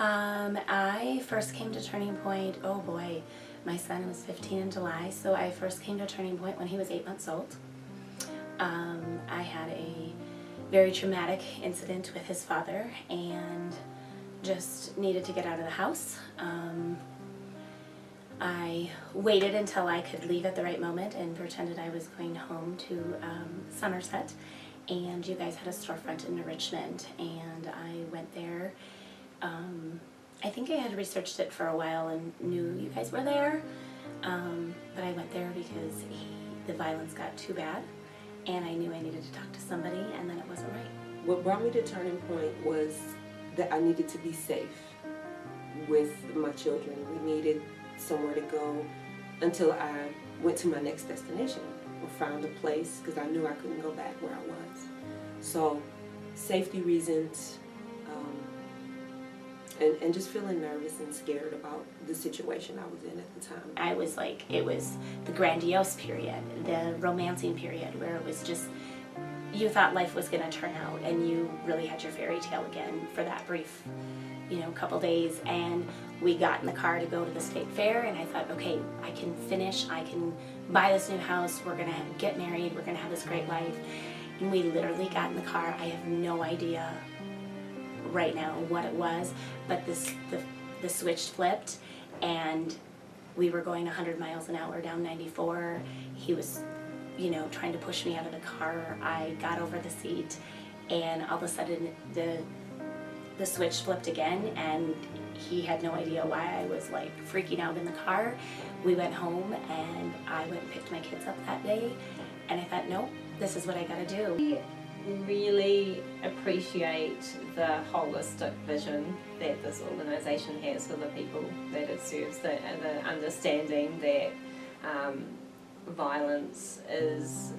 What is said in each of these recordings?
I first came to Turning Point, oh boy, my son was 15 in July, so I first came to Turning Point when he was 8 months old. I had a very traumatic incident with his father and just needed to get out of the house. I waited until I could leave at the right moment and pretended I was going home to Somerset, and you guys had a storefront in Richmond, and I went there. I think I had researched it for a while and knew you guys were there, but I went there because the violence got too bad, and I knew I needed to talk to somebody, and then it wasn't right. What brought me to Turning Point was that I needed to be safe with my children. We needed somewhere to go until I went to my next destination or found a place, because I knew I couldn't go back where I was. So, safety reasons, and just feeling nervous and scared about the situation I was in at the time. I was like, it was the grandiose period, the romancing period, where it was just, you thought life was going to turn out, and you really had your fairy tale again for that brief, couple days. And we got in the car to go to the state fair, and I thought, okay, I can buy this new house, we're going to get married, we're going to have this great life. And we literally got in the car. I have no idea right now what it was, but the switch flipped, and we were going 100 miles an hour down 94. He was, trying to push me out of the car. I got over the seat, and all of a sudden the switch flipped again, and he had no idea why I was like freaking out in the car. We went home, and I went and picked my kids up that day, and I thought, nope, this is what I gotta do. Really appreciate the holistic vision that this organisation has for the people that it serves, the understanding that violence is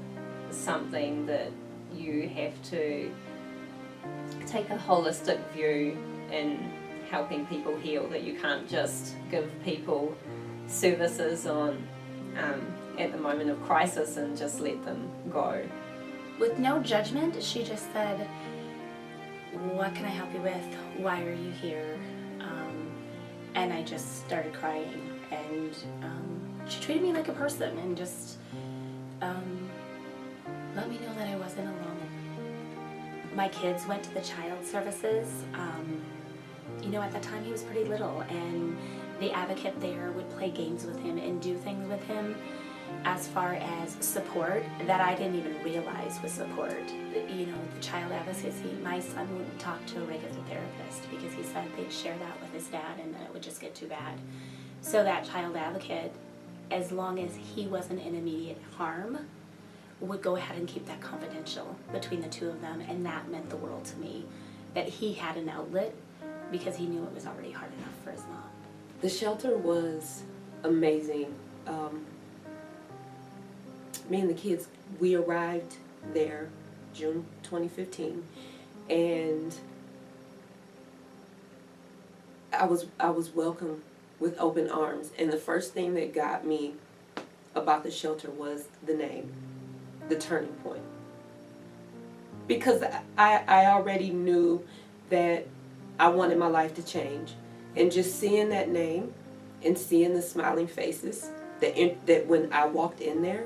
something that you have to take a holistic view in helping people heal, that you can't just give people services on at the moment of crisis and just let them go. With no judgment, she just said, what can I help you with? Why are you here? And I just started crying, and she treated me like a person and just let me know that I wasn't alone. My kids went to the child services. At the time he was pretty little, and the advocate there would play games with him and do things with him as far as support that I didn't even realize was support. The child advocacy, my son wouldn't talk to a regular therapist because he said they'd share that with his dad and then it would just get too bad. So that child advocate, as long as he wasn't in immediate harm, would go ahead and keep that confidential between the two of them, and that meant the world to me, that he had an outlet because he knew it was already hard enough for his mom. The shelter was amazing. Me and the kids, we arrived there June 2015, and I was welcomed with open arms. And the first thing that got me about the shelter was the name, the Turning Point, because I already knew that I wanted my life to change, and just seeing that name and seeing the smiling faces that when I walked in there,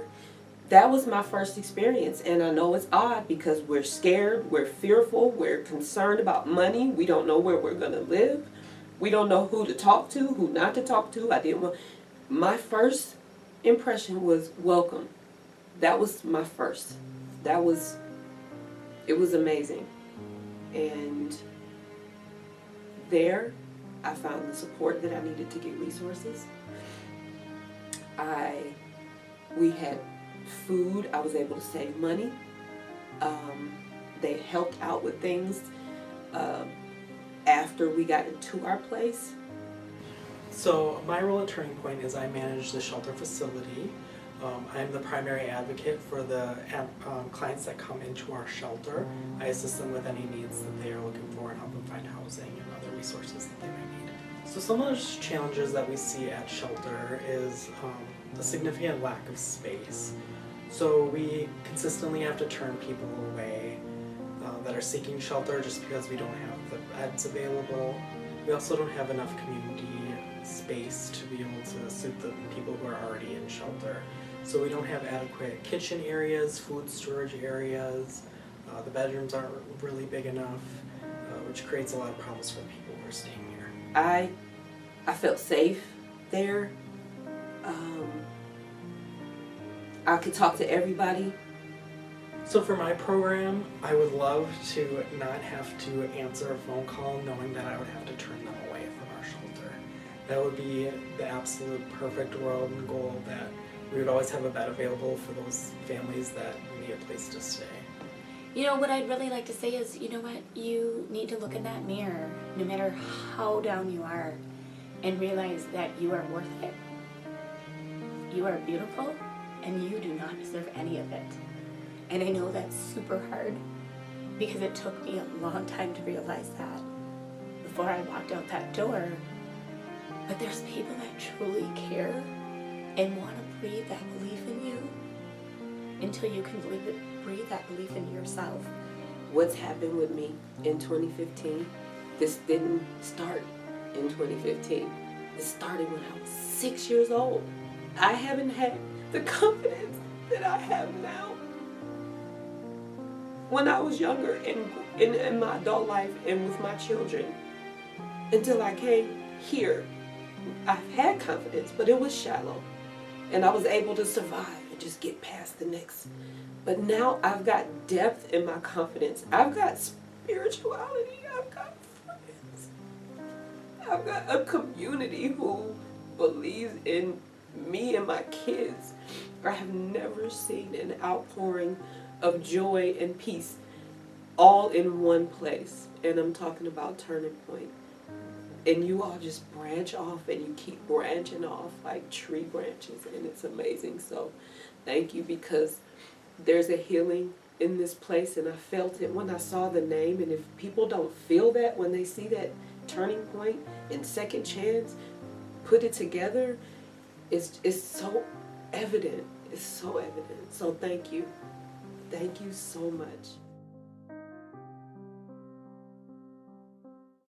that was my first experience. And I know it's odd because we're scared, we're fearful, we're concerned about money, we don't know where we're going to live, we don't know who to talk to, who not to talk to. My first impression was welcome. That was my first. It was amazing. And there I found the support that I needed to get resources. We had food. I was able to save money. They helped out with things after we got into our place. So my role at Turning Point is I manage the shelter facility. I'm the primary advocate for the clients that come into our shelter. I assist them with any needs that they are looking for and help them find housing and other resources that they might need. So some of those challenges that we see at shelter is a significant lack of space. So we consistently have to turn people away that are seeking shelter just because we don't have the beds available. We also don't have enough community space to be able to suit the people who are already in shelter. So we don't have adequate kitchen areas, food storage areas. The bedrooms aren't really big enough, which creates a lot of problems for the people who are staying here. I felt safe there. I could talk to everybody. So for my program, I would love to not have to answer a phone call knowing that I would have to turn them away from our shelter. That would be the absolute perfect world and goal, that we would always have a bed available for those families that need a place to stay. You know, what I'd really like to say is, you know what, you need to look in that mirror, no matter how down you are, and realize that you are worth it. You are beautiful, and you do not deserve any of it. And I know that's super hard, because it took me a long time to realize that before I walked out that door. But there's people that truly care and want to breathe that belief in you until you can breathe that belief in yourself. What's happened with me in 2015, this didn't start in 2015. It started when I was 6 years old. I haven't had the confidence that I have now. When I was younger in my adult life and with my children, until I came here, I've had confidence, but it was shallow. And I was able to survive and just get past the next. But now I've got depth in my confidence. I've got spirituality. I've got friends. I've got a community who believes in me and my kids. I have never seen an outpouring of joy and peace all in one place. And I'm talking about Turningpoint. And you all just branch off and you keep branching off like tree branches, and it's amazing. So thank you, because there's a healing in this place, and I felt it when I saw the name. And if people don't feel that when they see that Turningpoint and Second Chance put it together, it's so evident. It's so evident. So thank you. Thank you so much.